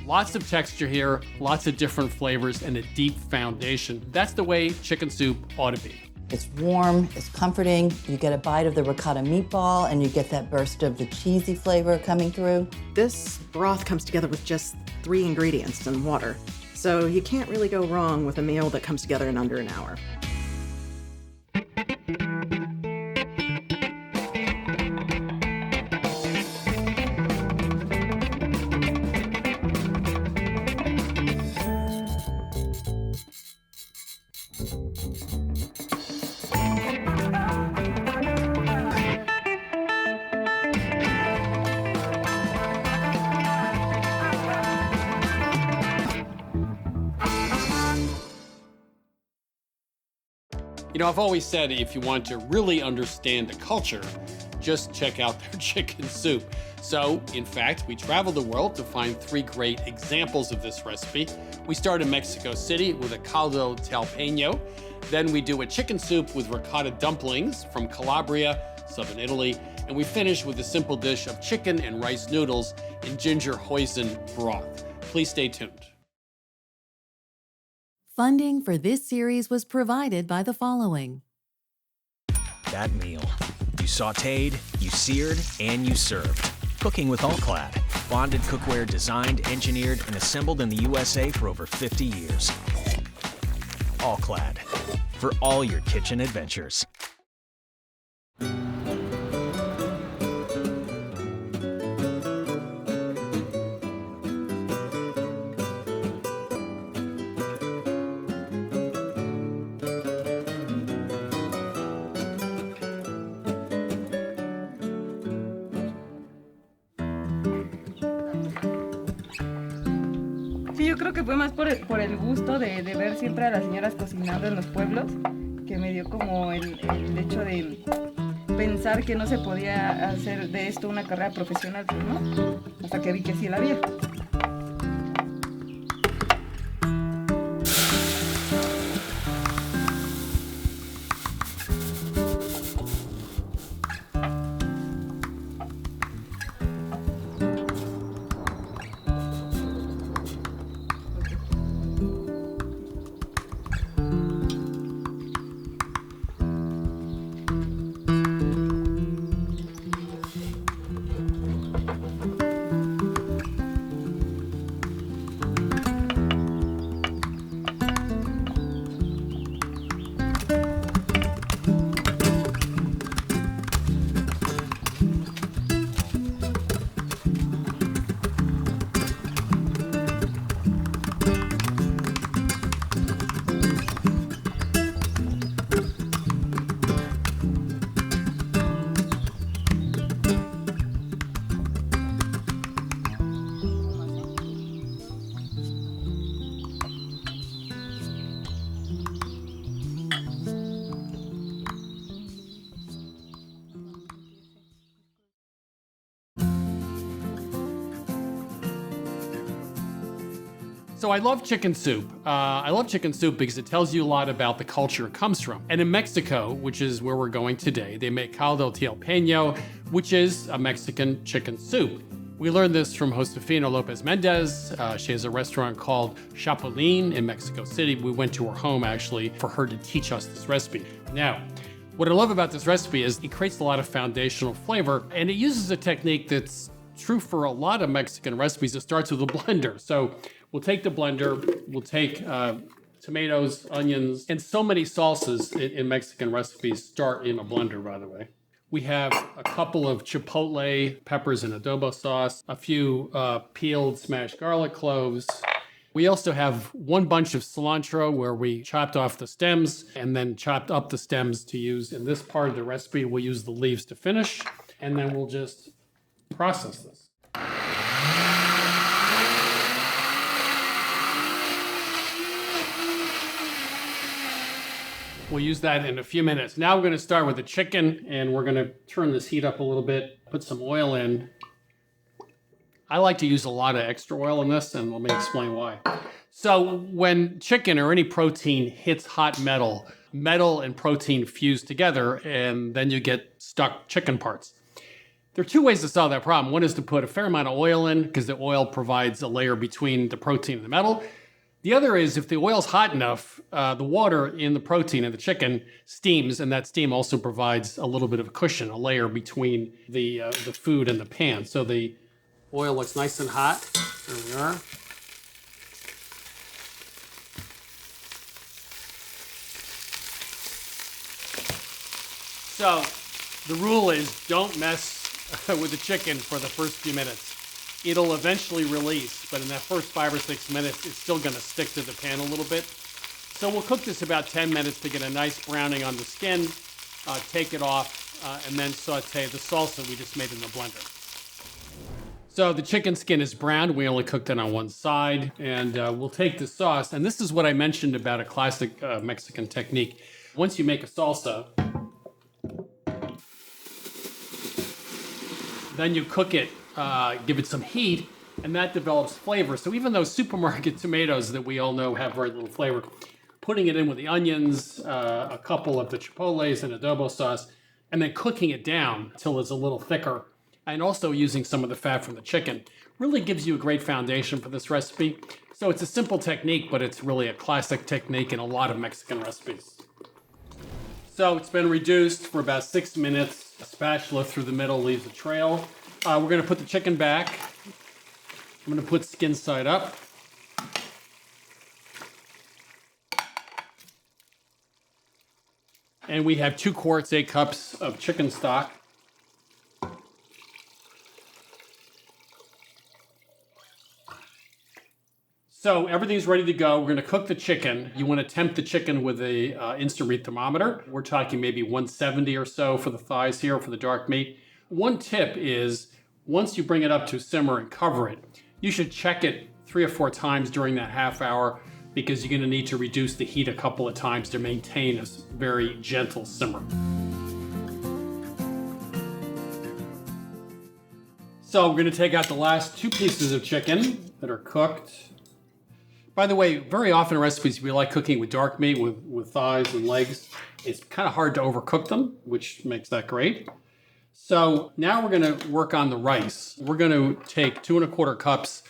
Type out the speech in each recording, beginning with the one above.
Lots of texture here, lots of different flavors, and a deep foundation. That's the way chicken soup ought to be. It's warm, it's comforting. You get a bite of the ricotta meatball and you get that burst of the cheesy flavor coming through. This broth comes together with just 3 ingredients and water. So you can't really go wrong with a meal that comes together in under an hour. You know, I've always said if you want to really understand a culture, just check out their chicken soup. So, in fact, we traveled the world to find 3 great examples of this recipe. We start in Mexico City with a caldo jalapeno. Then we do a chicken soup with ricotta dumplings from Calabria, southern Italy. And we finish with a simple dish of chicken and rice noodles in Ginger Hoisin Broth. Please stay tuned. Funding for this series was provided by the following. That meal. You sautéed, you seared, and you served. Cooking with All-Clad. Bonded cookware designed, engineered, and assembled in the USA for over 50 years. All-Clad. For all your kitchen adventures. Sí, yo creo que fue más por el gusto de ver siempre a las señoras cocinando en los pueblos, que me dio como el hecho de pensar que no se podía hacer de esto una carrera profesional, pues, ¿no? Hasta que vi que sí la había. So I love chicken soup. I love chicken soup because it tells you a lot about the culture it comes from. And in Mexico, which is where we're going today, they make caldo jalapeno, which is a Mexican chicken soup. We learned this from Josefina Lopez Mendez. She has a restaurant called Chapulín in Mexico City. We went to her home, actually, for her to teach us this recipe. Now, what I love about this recipe is it creates a lot of foundational flavor, and it uses a technique that's true for a lot of Mexican recipes. It starts with a blender. So we'll take the blender, we'll take tomatoes, onions, and so many salsas in Mexican recipes start in a blender, by the way. We have a couple of chipotle peppers and adobo sauce, a few peeled smashed garlic cloves. We also have one bunch of cilantro where we chopped off the stems and then chopped up the stems to use in this part of the recipe. We'll use the leaves to finish, and then we'll just process this. We'll use that in a few minutes. Now we're going to start with the chicken, and we're going to turn this heat up a little bit, put some oil in. I like to use a lot of extra oil in this, and let me explain why. So when chicken or any protein hits hot metal, metal and protein fuse together, and then you get stuck chicken parts. There are two ways to solve that problem. One is to put a fair amount of oil in, because the oil provides a layer between the protein and the metal. The other is if the oil's hot enough, the water in the protein and the chicken steams, and that steam also provides a little bit of a cushion, a layer between the food and the pan. So the oil looks nice and hot. There we are. So the rule is don't mess with the chicken for the first few minutes. It'll eventually release, but in that first 5 or 6 minutes, it's still going to stick to the pan a little bit. So we'll cook this about 10 minutes to get a nice browning on the skin, take it off, and then saute the salsa we just made in the blender. So the chicken skin is browned. We only cooked it on one side, and we'll take the sauce. And this is what I mentioned about a classic Mexican technique. Once you make a salsa, then you cook it, give it some heat, and that develops flavor. So even those supermarket tomatoes that we all know have very little flavor, putting it in with the onions, a couple of the chipotles and adobo sauce, and then cooking it down until it's a little thicker, and also using some of the fat from the chicken, really gives you a great foundation for this recipe. So it's a simple technique, but it's really a classic technique in a lot of Mexican recipes. So it's been reduced for about 6 minutes. A spatula through the middle leaves a trail. We're going to put the chicken back. I'm going to put skin side up. And we have 2 quarts, 8 cups of chicken stock. So everything's ready to go. We're going to cook the chicken. You want to temp the chicken with a instant meat thermometer. We're talking maybe 170 or so for the thighs here, for the dark meat. One tip is once you bring it up to simmer and cover it, you should check it 3 or 4 times during that half hour, because you're going to need to reduce the heat a couple of times to maintain a very gentle simmer. So we're going to take out the last 2 pieces of chicken that are cooked. By the way, very often in recipes, we like cooking with dark meat, with thighs and legs. It's kind of hard to overcook them, which makes that great. So now we're going to work on the rice. We're going to take 2 1/4 cups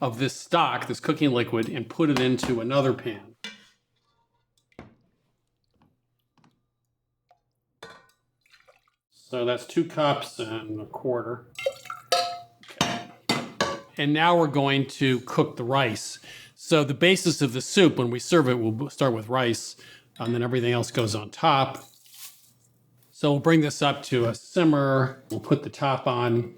of this stock, this cooking liquid, and put it into another pan. So that's 2 cups and 1/4. Okay. And now we're going to cook the rice. So the basis of the soup, when we serve it, we'll start with rice, and then everything else goes on top. So we'll bring this up to a simmer. We'll put the top on,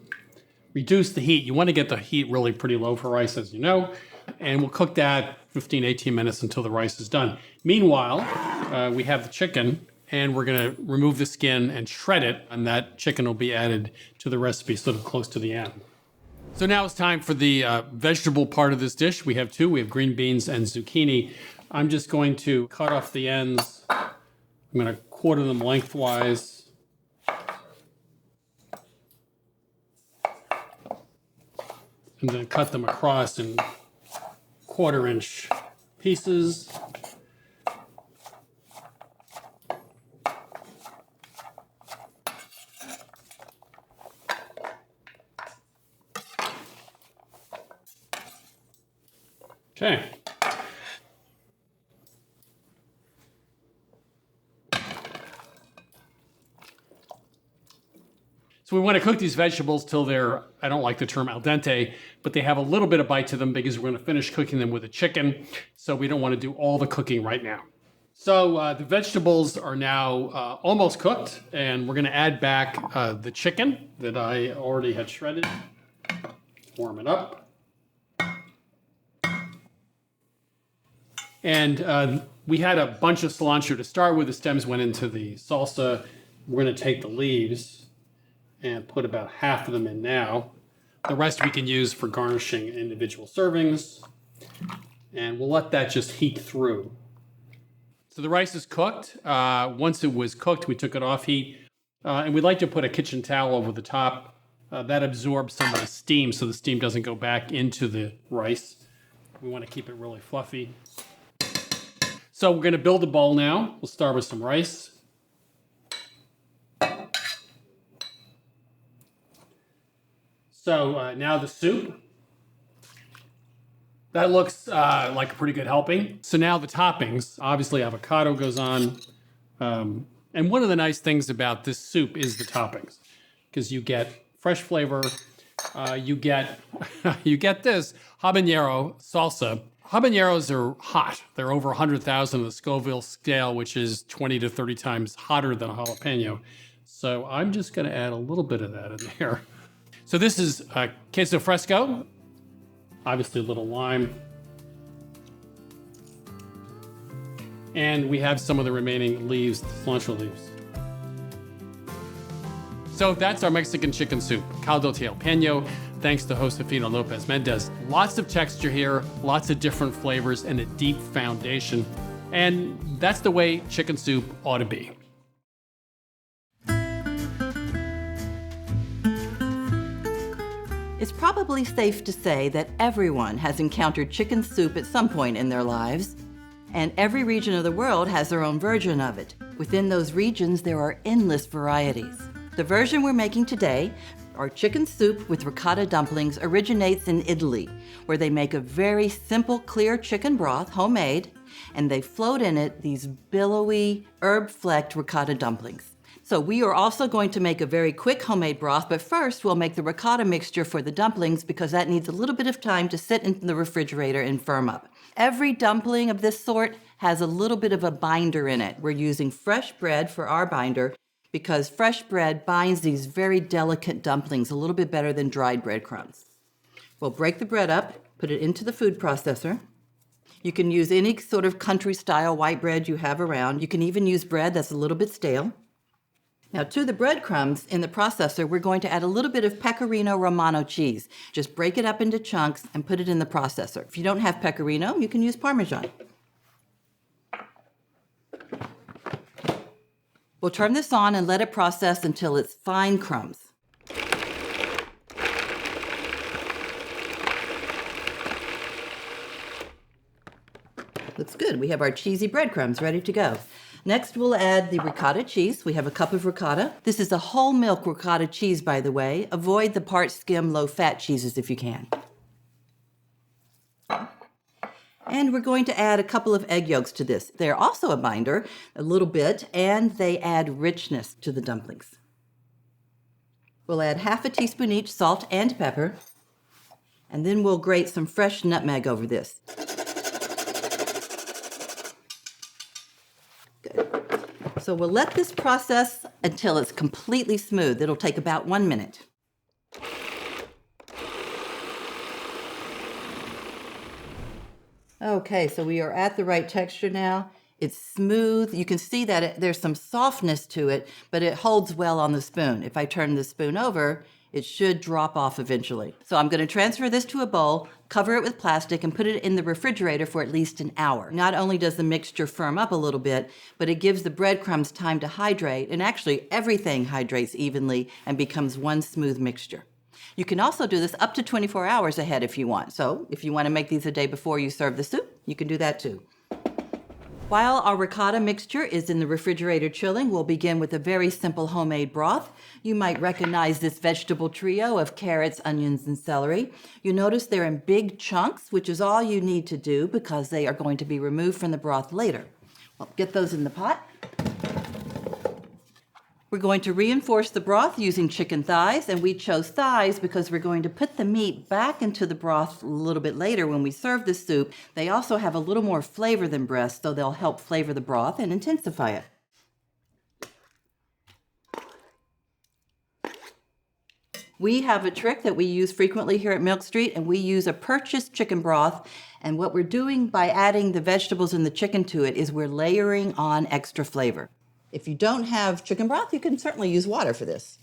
reduce the heat. You want to get the heat really pretty low for rice, as you know, and we'll cook that 15, 18 minutes until the rice is done. Meanwhile, we have the chicken, and we're going to remove the skin and shred it, and that chicken will be added to the recipe sort of close to the end. So now it's time for the vegetable part of this dish. We have 2. We have green beans and zucchini. I'm just going to cut off the ends. I'm going to quarter them lengthwise. And then cut them across in 1/4-inch pieces. Okay. So we want to cook these vegetables till they're, I don't like the term al dente, but they have a little bit of bite to them, because we're going to finish cooking them with the chicken. So we don't want to do all the cooking right now. So the vegetables are now almost cooked, and we're going to add back the chicken that I already had shredded. Warm it up. And we had a bunch of cilantro to start with. The stems went into the salsa. We're going to take the leaves and put about half of them in now. The rest we can use for garnishing individual servings. And we'll let that just heat through. So the rice is cooked. Once it was cooked, we took it off heat. And we'd like to put a kitchen towel over the top. That absorbs some of the steam, so the steam doesn't go back into the rice. We want to keep it really fluffy. So we're going to build a bowl now. We'll start with some rice. So now the soup. That looks like a pretty good helping. So now the toppings. Obviously avocado goes on. And one of the nice things about this soup is the toppings, because you get fresh flavor. You get this habanero salsa. Habaneros are hot. They're over 100,000 on the Scoville scale, which is 20 to 30 times hotter than a jalapeno. So I'm just going to add a little bit of that in there. So this is queso fresco. Obviously a little lime. And we have some of the remaining leaves, the cilantro leaves. So that's our Mexican chicken soup, caldo jalapeno, thanks to Josefina Lopez Mendez. Lots of texture here, lots of different flavors, and a deep foundation. And that's the way chicken soup ought to be. It's probably safe to say that everyone has encountered chicken soup at some point in their lives, and every region of the world has their own version of it. Within those regions, there are endless varieties. The version we're making today, our chicken soup with ricotta dumplings, originates in Italy, where they make a very simple, clear chicken broth, homemade, and they float in it these billowy, herb-flecked ricotta dumplings. So we are also going to make a very quick homemade broth, but first we'll make the ricotta mixture for the dumplings because that needs a little bit of time to sit in the refrigerator and firm up. Every dumpling of this sort has a little bit of a binder in it. We're using fresh bread for our binder because fresh bread binds these very delicate dumplings a little bit better than dried breadcrumbs. We'll break the bread up, put it into the food processor. You can use any sort of country-style white bread you have around. You can even use bread that's a little bit stale. Now, to the breadcrumbs in the processor, we're going to add a little bit of Pecorino Romano cheese. Just break it up into chunks and put it in the processor. If you don't have Pecorino, you can use Parmesan. We'll turn this on and let it process until it's fine crumbs. Looks good. We have our cheesy breadcrumbs ready to go. Next, we'll add the ricotta cheese. We have a cup of ricotta. This is a whole milk ricotta cheese, by the way. Avoid the part skim, low-fat cheeses if you can. And we're going to add a couple of egg yolks to this. They're also a binder, a little bit, and they add richness to the dumplings. We'll add half a teaspoon each salt and pepper, and then we'll grate some fresh nutmeg over this. So we'll let this process until it's completely smooth. It'll take about 1 minute. Okay, so we are at the right texture now. It's smooth. You can see that there's some softness to it, but it holds well on the spoon. If I turn the spoon over, it should drop off eventually. So I'm going to transfer this to a bowl, cover it with plastic, and put it in the refrigerator for at least an hour. Not only does the mixture firm up a little bit, but it gives the breadcrumbs time to hydrate, and actually everything hydrates evenly and becomes one smooth mixture. You can also do this up to 24 hours ahead if you want. So if you want to make these a day before you serve the soup, you can do that too. While our ricotta mixture is in the refrigerator chilling, we'll begin with a very simple homemade broth. You might recognize this vegetable trio of carrots, onions, and celery. You notice they're in big chunks, which is all you need to do because they are going to be removed from the broth later. Well, get those in the pot. We're going to reinforce the broth using chicken thighs, and we chose thighs because we're going to put the meat back into the broth a little bit later when we serve the soup. They also have a little more flavor than breast, so they'll help flavor the broth and intensify it. We have a trick that we use frequently here at Milk Street, and we use a purchased chicken broth. And what we're doing by adding the vegetables and the chicken to it is we're layering on extra flavor. If you don't have chicken broth, you can certainly use water for this.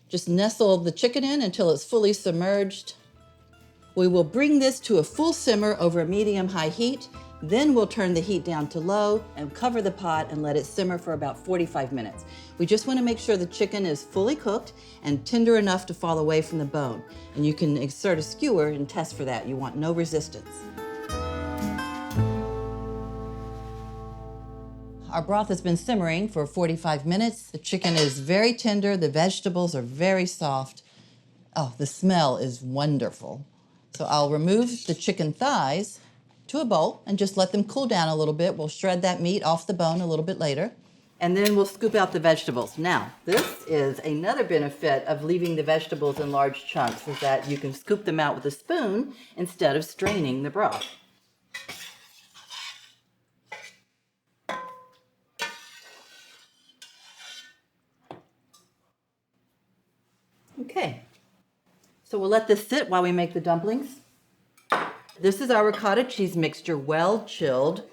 Just nestle the chicken in until it's fully submerged. We will bring this to a full simmer over a medium-high heat. Then we'll turn the heat down to low and cover the pot and let it simmer for about 45 minutes. We just want to make sure the chicken is fully cooked and tender enough to fall away from the bone. And you can insert a skewer and test for that. You want no resistance. Our broth has been simmering for 45 minutes. The chicken is very tender. The vegetables are very soft. Oh, the smell is wonderful. So I'll remove the chicken thighs to a bowl and just let them cool down a little bit. We'll shred that meat off the bone a little bit later. And then we'll scoop out the vegetables. Now, this is another benefit of leaving the vegetables in large chunks, is that you can scoop them out with a spoon instead of straining the broth. Okay, so we'll let this sit while we make the dumplings. This is our ricotta cheese mixture, well chilled.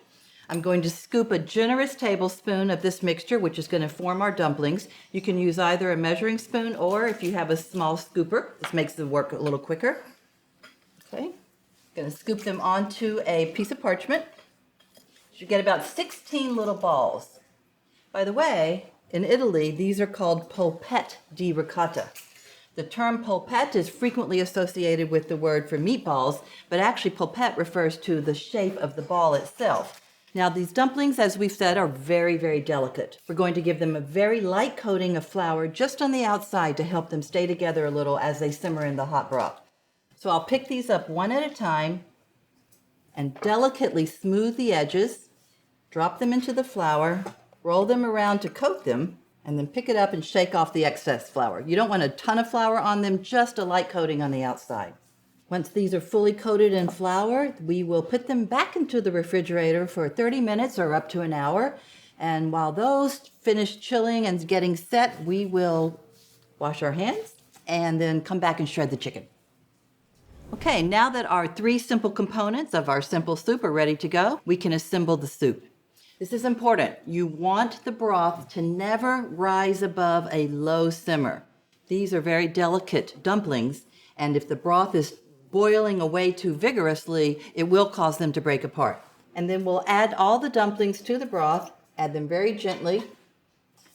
I'm going to scoop a generous tablespoon of this mixture, which is going to form our dumplings. You can use either a measuring spoon or if you have a small scooper. This makes the work a little quicker. Okay, going to scoop them onto a piece of parchment. You get about 16 little balls. By the way, in Italy, these are called polpette di ricotta. The term polpette is frequently associated with the word for meatballs, but actually polpette refers to the shape of the ball itself. Now, these dumplings, as we've said, are very, very delicate. We're going to give them a very light coating of flour just on the outside to help them stay together a little as they simmer in the hot broth. So I'll pick these up one at a time and delicately smooth the edges, drop them into the flour, roll them around to coat them, and then pick it up and shake off the excess flour. You don't want a ton of flour on them, just a light coating on the outside. Once these are fully coated in flour, we will put them back into the refrigerator for 30 minutes or up to an hour. And while those finish chilling and getting set, we will wash our hands and then come back and shred the chicken. Okay, now that our 3 simple components of our simple soup are ready to go, we can assemble the soup. This is important. You want the broth to never rise above a low simmer. These are very delicate dumplings, and if the broth is boiling away too vigorously, it will cause them to break apart. And then we'll add all the dumplings to the broth, add them very gently.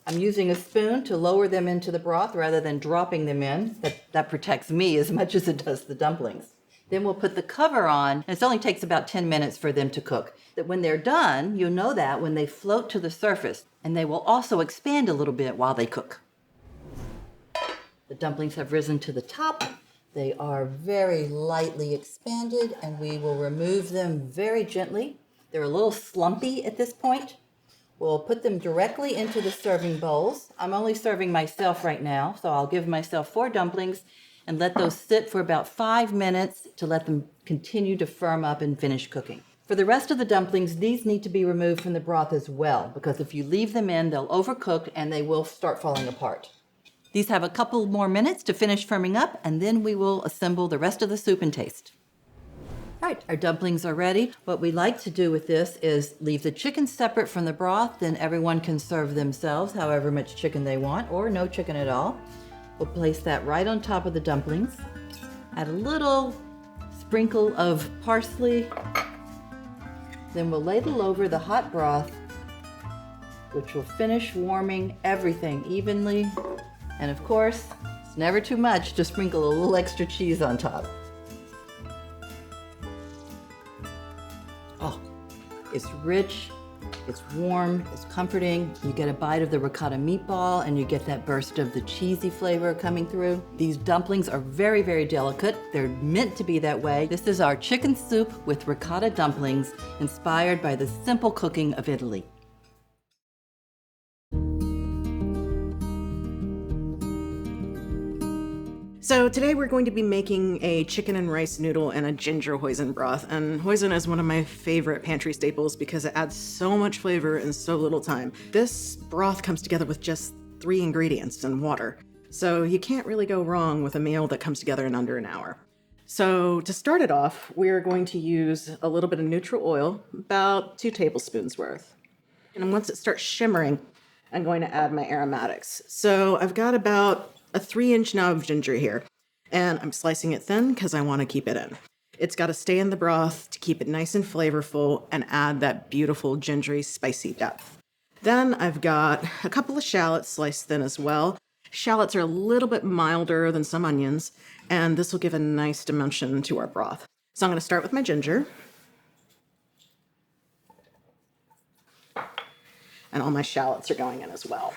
I'm using a spoon to lower them into the broth rather than dropping them in. That protects me as much as it does the dumplings. Then we'll put the cover on, and it only takes about 10 minutes for them to cook. That when they're done, you'll know that when they float to the surface, and they will also expand a little bit while they cook. The dumplings have risen to the top. They are very lightly expanded, and we will remove them very gently. They're a little slumpy at this point. We'll put them directly into the serving bowls. I'm only serving myself right now, so I'll give myself 4 dumplings and let those sit for about 5 minutes to let them continue to firm up and finish cooking. For the rest of the dumplings, these need to be removed from the broth as well, because if you leave them in, they'll overcook and they will start falling apart. These have a couple more minutes to finish firming up, and then we will assemble the rest of the soup and taste. All right, our dumplings are ready. What we like to do with this is leave the chicken separate from the broth, then everyone can serve themselves however much chicken they want, or no chicken at all. We'll place that right on top of the dumplings. Add a little sprinkle of parsley. Then we'll ladle over the hot broth, which will finish warming everything evenly. And of course, it's never too much to sprinkle a little extra cheese on top. Oh, it's rich, it's warm, it's comforting. You get a bite of the ricotta meatball and you get that burst of the cheesy flavor coming through. These dumplings are very, very delicate. They're meant to be that way. This is our chicken soup with ricotta dumplings, inspired by the simple cooking of Italy. So today we're going to be making a chicken and rice noodle and a ginger hoisin broth. And hoisin is one of my favorite pantry staples because it adds so much flavor in so little time. This broth comes together with just 3 ingredients and water. So you can't really go wrong with a meal that comes together in under an hour. So to start it off, we're going to use a little bit of neutral oil, about 2 tablespoons worth. And once it starts shimmering, I'm going to add my aromatics. So I've got about a 3-inch knob of ginger here, and I'm slicing it thin because I want to keep it in. It's got to stay in the broth to keep it nice and flavorful and add that beautiful gingery, spicy depth. Then I've got a couple of shallots sliced thin as well. Shallots are a little bit milder than some onions, and this will give a nice dimension to our broth. So I'm going to start with my ginger. And all my shallots are going in as well.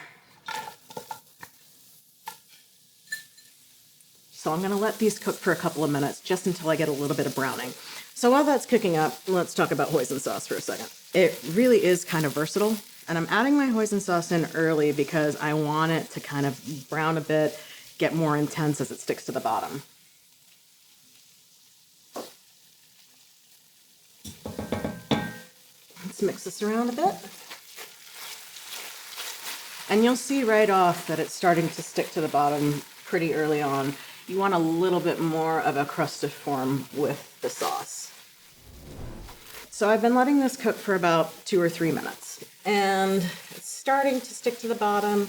So I'm gonna let these cook for a couple of minutes just until I get a little bit of browning. So while that's cooking up, let's talk about hoisin sauce for a second. It really is kind of versatile, and I'm adding my hoisin sauce in early because I want it to kind of brown a bit, get more intense as it sticks to the bottom. Let's mix this around a bit. And you'll see right off that it's starting to stick to the bottom pretty early on. You want a little bit more of a crusted form with the sauce. So I've been letting this cook for about 2 or 3 minutes. And it's starting to stick to the bottom,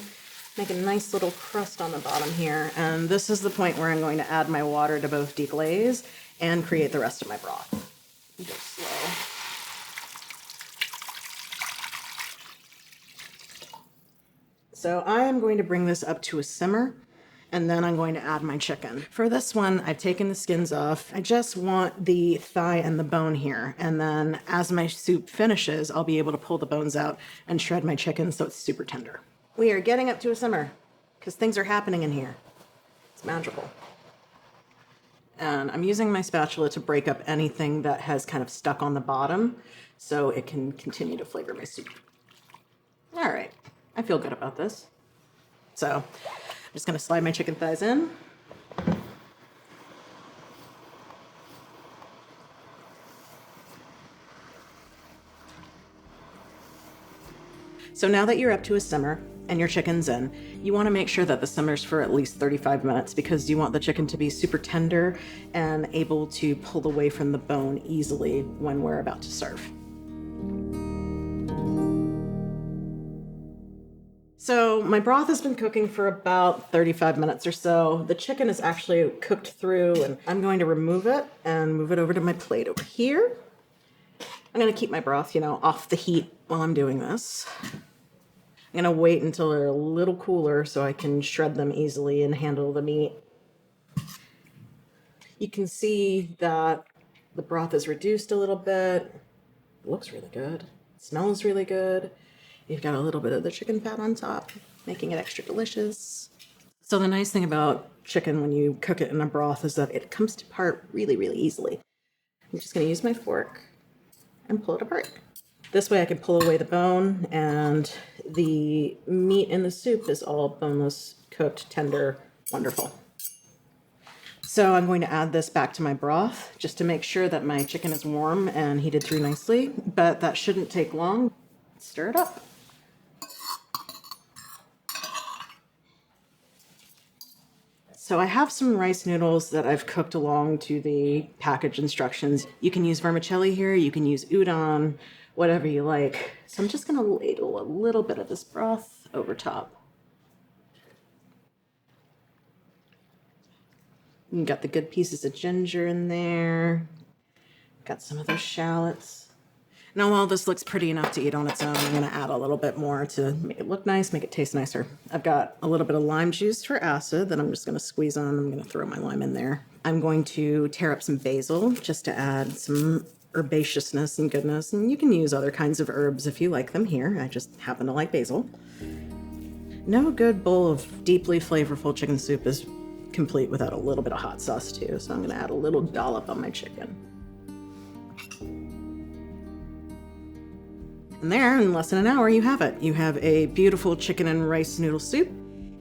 make a nice little crust on the bottom here. And this is the point where I'm going to add my water to both deglaze and create the rest of my broth. Go slow. So I am going to bring this up to a simmer, and then I'm going to add my chicken. For this one, I've taken the skins off. I just want the thigh and the bone here. And then as my soup finishes, I'll be able to pull the bones out and shred my chicken so it's super tender. We are getting up to a simmer because things are happening in here. It's magical. And I'm using my spatula to break up anything that has kind of stuck on the bottom so it can continue to flavor my soup. All right, I feel good about this. So I'm just gonna slide my chicken thighs in. So now that you're up to a simmer and your chicken's in, you want to make sure that the simmer's for at least 35 minutes because you want the chicken to be super tender and able to pull away from the bone easily when we're about to serve. So my broth has been cooking for about 35 minutes or so. The chicken is actually cooked through, and I'm going to remove it and move it over to my plate over here. I'm going to keep my broth, off the heat while I'm doing this. I'm going to wait until they're a little cooler so I can shred them easily and handle the meat. You can see that the broth is reduced a little bit. It looks really good. It smells really good. You've got a little bit of the chicken fat on top, making it extra delicious. So the nice thing about chicken when you cook it in a broth is that it comes apart really, really easily. I'm just going to use my fork and pull it apart. This way I can pull away the bone, and the meat in the soup is all boneless, cooked, tender, wonderful. So I'm going to add this back to my broth just to make sure that my chicken is warm and heated through nicely, but that shouldn't take long. Stir it up. So I have some rice noodles that I've cooked along to the package instructions. You can use vermicelli here, you can use udon, whatever you like. So I'm just gonna ladle a little bit of this broth over top. You got the good pieces of ginger in there. Got some of those shallots. Now, while this looks pretty enough to eat on its own, I'm going to add a little bit more to make it look nice, make it taste nicer. I've got a little bit of lime juice for acid that I'm just going to squeeze on. I'm going to throw my lime in there. I'm going to tear up some basil just to add some herbaceousness and goodness. And you can use other kinds of herbs if you like them here. I just happen to like basil. No good bowl of deeply flavorful chicken soup is complete without a little bit of hot sauce too. So I'm going to add a little dollop on my chicken. And there, in less than an hour, you have it. You have a beautiful chicken and rice noodle soup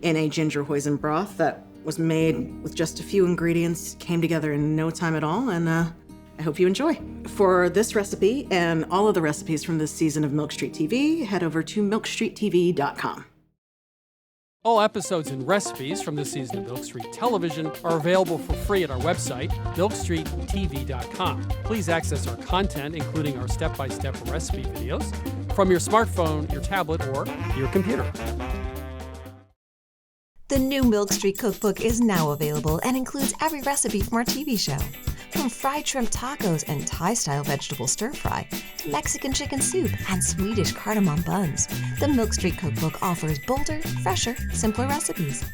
in a ginger hoisin broth that was made with just a few ingredients, came together in no time at all, and I hope you enjoy. For this recipe and all of the recipes from this season of Milk Street TV, head over to milkstreettv.com. All episodes and recipes from this season of Milk Street Television are available for free at our website, milkstreettv.com. Please access our content, including our step-by-step recipe videos, from your smartphone, your tablet, or your computer. The new Milk Street Cookbook is now available and includes every recipe from our TV show. From fried shrimp tacos and Thai-style vegetable stir-fry to Mexican chicken soup and Swedish cardamom buns, the Milk Street Cookbook offers bolder, fresher, simpler recipes.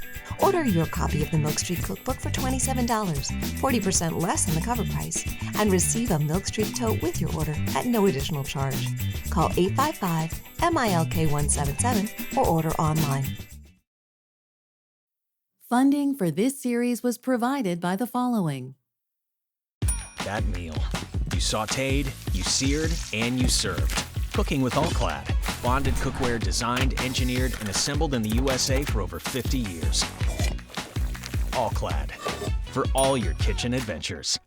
Order your copy of the Milk Street Cookbook for $27, 40% less than the cover price, and receive a Milk Street tote with your order at no additional charge. Call 855-MILK-177 or order online. Funding for this series was provided by the following. That meal. You sautéed, you seared, and you served. Cooking with All-Clad. Bonded cookware designed, engineered, and assembled in the USA for over 50 years. All-Clad. For all your kitchen adventures.